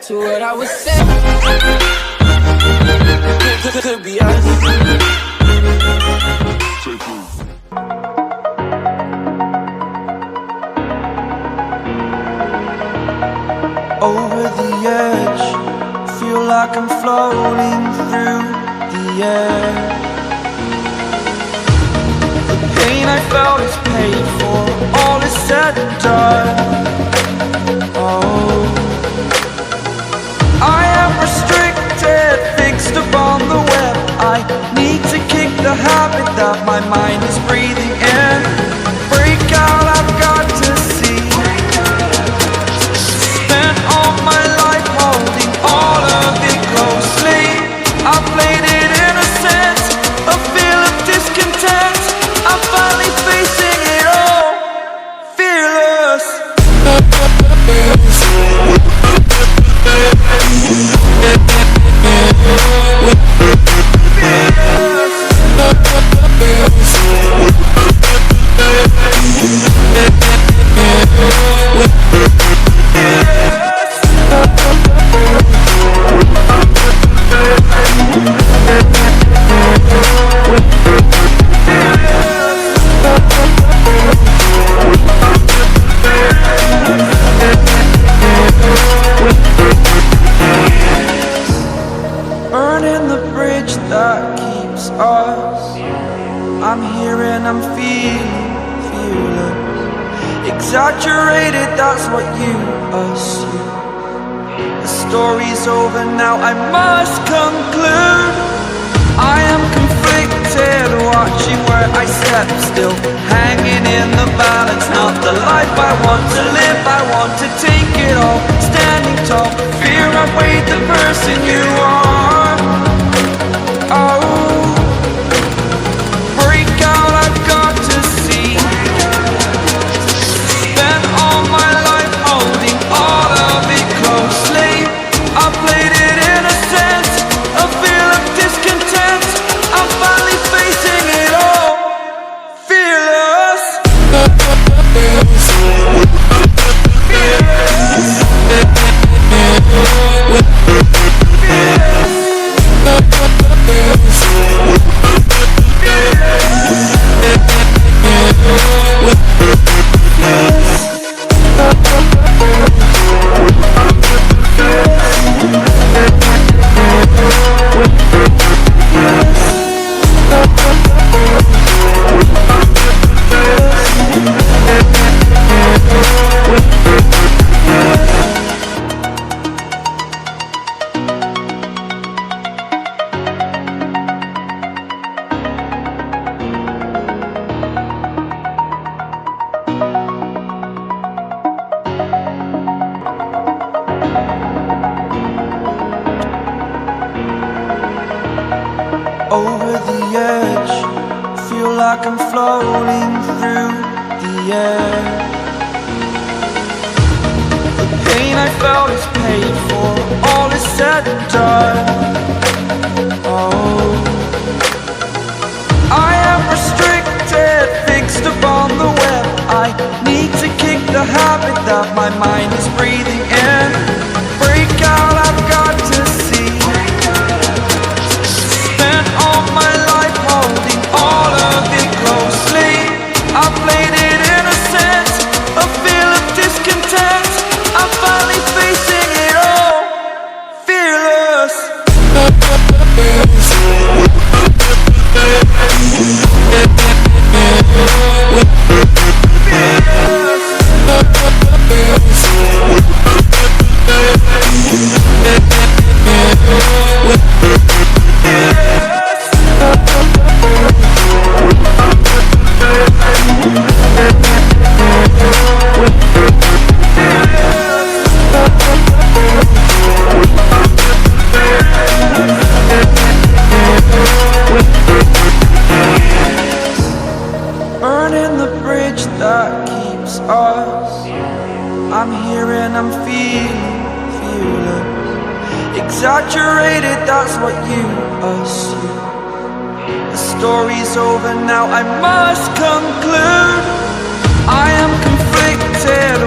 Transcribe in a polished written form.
to what I was saying. Could be us. Over the edge, feel like I'm floating through the air. The pain I felt is paid for, all is said and done. Oh, I am restricted, fixed upon the web. I need to kick the habit that my mind is breathing in. Break out, I've got to see. Spent all my life holding all of it closely. I played it innocent, a feel of discontent. I'm finally facing it all, fearless. Burning the bridge that keeps us. I'm here and I'm feeling fearless. Exaggerated, that's what you assume. The story's over now, I must conclude. I am conflicted, watching where I step still, hanging in the balance. Not the life I want to live, I want to take it all. Standing tall, fear outweighed the person you are. Oh, break out, I've got to see. Spent all my life holding all of it closely. I played it innocent, a feel of discontent. I'm finally facing it all, fearless. Over the edge, feel like I'm floating through the air. The pain I felt is paid for, all is said and done. Oh, I am restricted, fixed upon the web. I need to kick the habit that my mind is breathing in. Break out, I've got to see. Spent all my life holding all of it closely. I played it innocent, a feel of discontent. I'm finally facing it all, fearless. Burning the bridge that keeps us. I'm here and I'm feeling fearless. Exaggerated, that's what you assume. The story's over now, I must conclude. I am conflicted.